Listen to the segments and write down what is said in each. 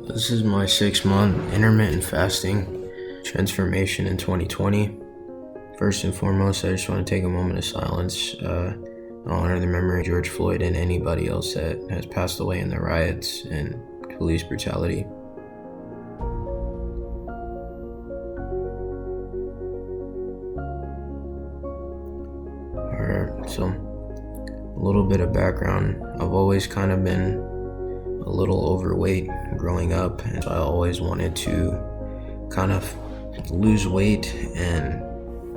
This is my 6-month intermittent fasting transformation in 2020. First and foremost, I just want to take a moment of silence to honor the memory of George Floyd and anybody else that has passed away in the riots and police brutality. Alright, so a little bit of background. I've always kind of been a little overweight growing up, and so I always wanted to kind of lose weight and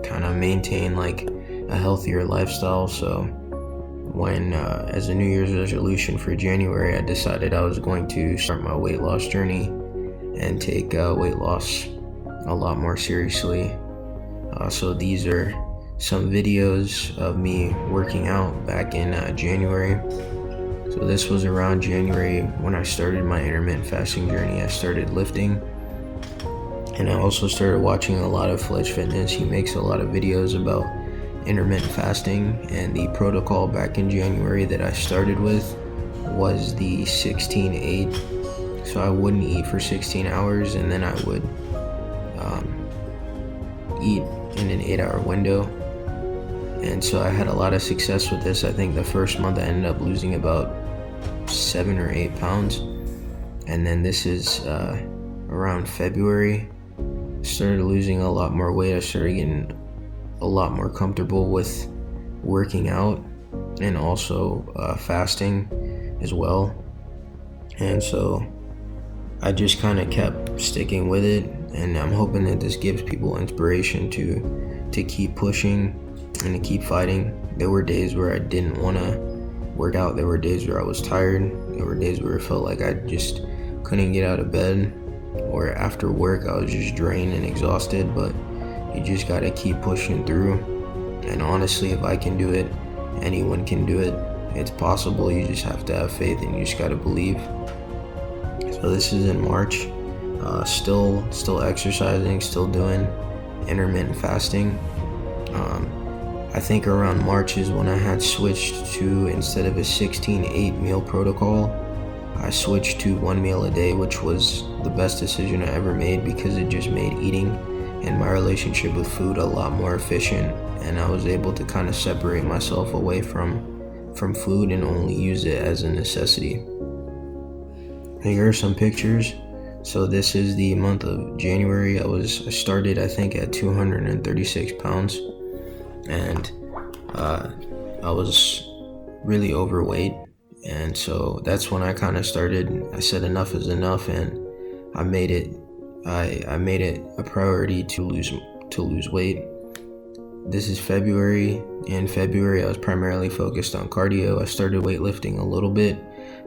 kind of maintain like a healthier lifestyle. So when as a New Year's resolution for January, I decided I was going to start my weight loss journey and take weight loss a lot more seriously. So these are some videos of me working out back in January. So this was around January when I started my intermittent fasting journey. I started lifting, and I also started watching a lot of Fledge Fitness. He makes a lot of videos about intermittent fasting, and the protocol back in January that I started with was the 16-8. So I wouldn't eat for 16 hours, and then I would eat in an 8-hour window. And so I had a lot of success with this. I think the first month I ended up losing about 7 or 8 pounds. And then this is around February. Started losing a lot more weight. I started getting a lot more comfortable with working out and also fasting as well. And so I just kind of kept sticking with it. And I'm hoping that this gives people inspiration to keep pushing and to keep fighting. There were days where I didn't want to work out. There were days where I was tired. There were days where it felt like I just couldn't get out of bed, or after work I was just drained and exhausted. But you just got to keep pushing through. And honestly, if I can do it, anyone can do it. It's possible. You just have to have faith, and you just got to believe. So this is in March. Still exercising, still doing intermittent fasting. I think around March is when I had switched to, instead of a 16-8 meal protocol, I switched to 1 meal a day, which was the best decision I ever made, because it just made eating and my relationship with food a lot more efficient, and I was able to kind of separate myself away from food and only use it as a necessity. Here are some pictures. So this is the month of January. I started, I think, at 236 pounds. And I was really overweight, and so that's when I kind of started. I said enough is enough, and I made it a priority to lose weight. This is February. In February, I was primarily focused on cardio. I started weightlifting a little bit,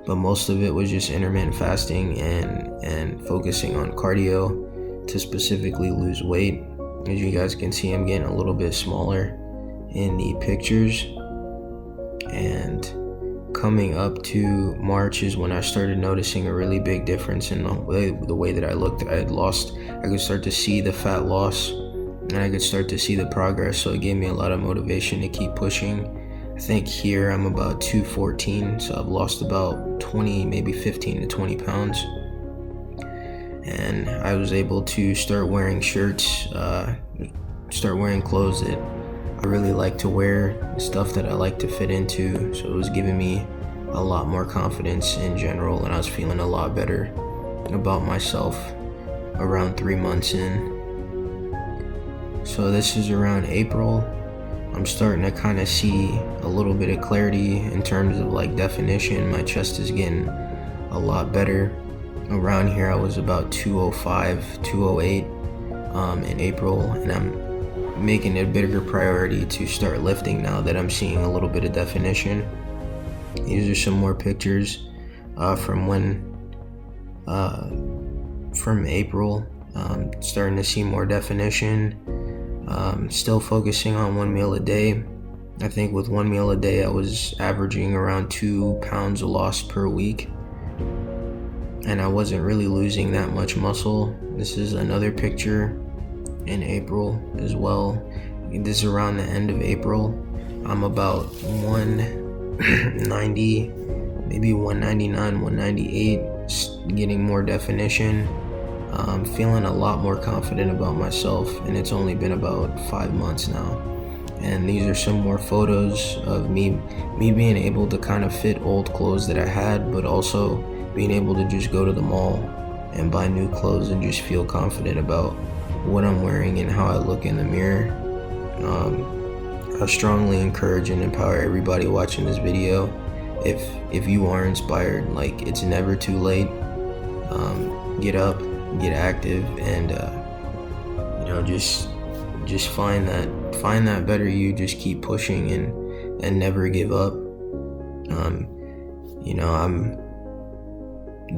but most of it was just intermittent fasting and focusing on cardio to specifically lose weight. As you guys can see, I'm getting a little bit smaller in the pictures. And coming up to March is when I started noticing a really big difference in the way that I looked. I could start to see the fat loss, and I could start to see the progress. So it gave me a lot of motivation to keep pushing. I think here I'm about 214, so I've lost about 20, maybe 15 to 20 pounds. And I was able to start wearing shirts, start wearing clothes that I really like to wear, stuff that I like to fit into. So it was giving me a lot more confidence in general, and I was feeling a lot better about myself around 3 months in. So this is around April. I'm starting to kind of see a little bit of clarity in terms of like definition. My chest is getting a lot better. Around here I was about 205, 208 in April, and I'm making it a bigger priority to start lifting now that I'm seeing a little bit of definition. These are some more pictures from April. Starting to see more definition. Still focusing on 1 meal a day. I think with 1 meal a day I was averaging around 2 pounds lost per week, and I wasn't really losing that much muscle. This is another picture in April as well. This is around the end of April. I'm about 190, maybe 199, 198, getting more definition, feeling a lot more confident about myself, and it's only been about 5 months now. And these are some more photos of me being able to kind of fit old clothes that I had, but also being able to just go to the mall and buy new clothes and just feel confident about what I'm wearing and how I look in the mirror. I strongly encourage and empower everybody watching this video. If you are inspired, like, it's never too late. Get up, get active, and just find that better you. Just keep pushing and never give up.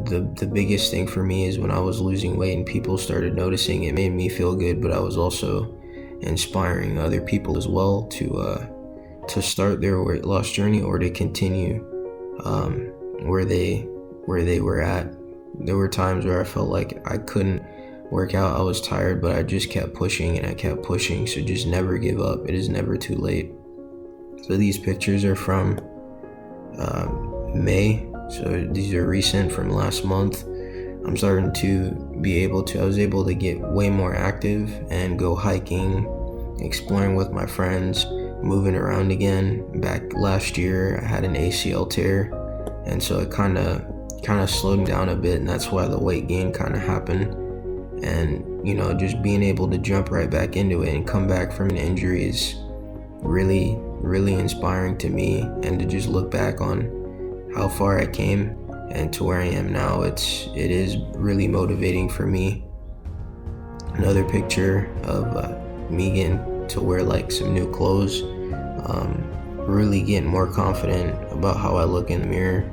The biggest thing for me is when I was losing weight and people started noticing, it made me feel good, but I was also inspiring other people as well to start their weight loss journey or to continue where they were at. There were times where I felt like I couldn't work out, I was tired, but I just kept pushing and I kept pushing. So just never give up. It is never too late. So these pictures are from May. So these are recent, from last month. I'm starting to I was able to get way more active and go hiking, exploring with my friends, moving around again. Back last year, I had an ACL tear, and so it kind of slowed me down a bit, and that's why the weight gain kind of happened. And just being able to jump right back into it and come back from an injury is really, really inspiring to me. And to just look back on how far I came and to where I am now, it is really motivating for me. Another picture of me getting to wear like some new clothes, really getting more confident about how I look in the mirror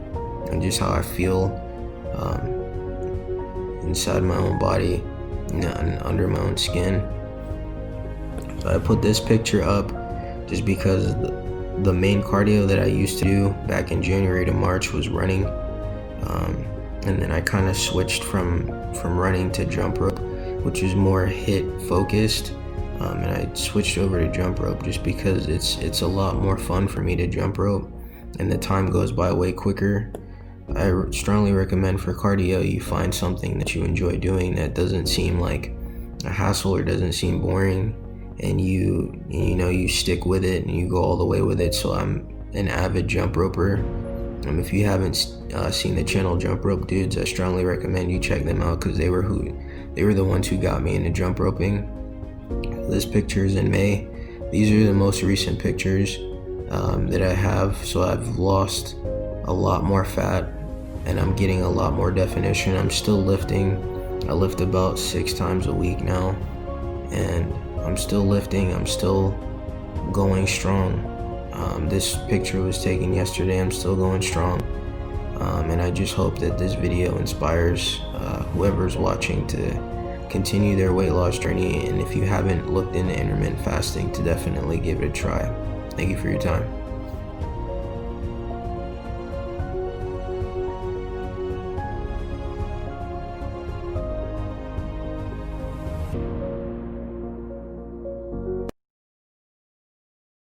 and just how I feel inside my own body and under my own skin. So I put this picture up just because the main cardio that I used to do back in January to March was running, and then I kind of switched from running to jump rope, which is more hit focused, and I switched over to jump rope just because it's a lot more fun for me to jump rope, and the time goes by way quicker. I strongly recommend for cardio you find something that you enjoy doing that doesn't seem like a hassle or doesn't seem boring, and you stick with it and you go all the way with it. So I'm an avid jump roper. If you haven't seen the channel Jump Rope Dudes, I strongly recommend you check them out because they were the ones who got me into jump roping. This picture is in May. These are the most recent pictures that I have. So I've lost a lot more fat and I'm getting a lot more definition. I'm still lifting. I lift about 6 times a week now, and I'm still lifting. I'm still going strong. This picture was taken yesterday. I'm still going strong, and I just hope that this video inspires whoever's watching to continue their weight loss journey, and if you haven't looked into intermittent fasting, to definitely give it a try. Thank you for your time.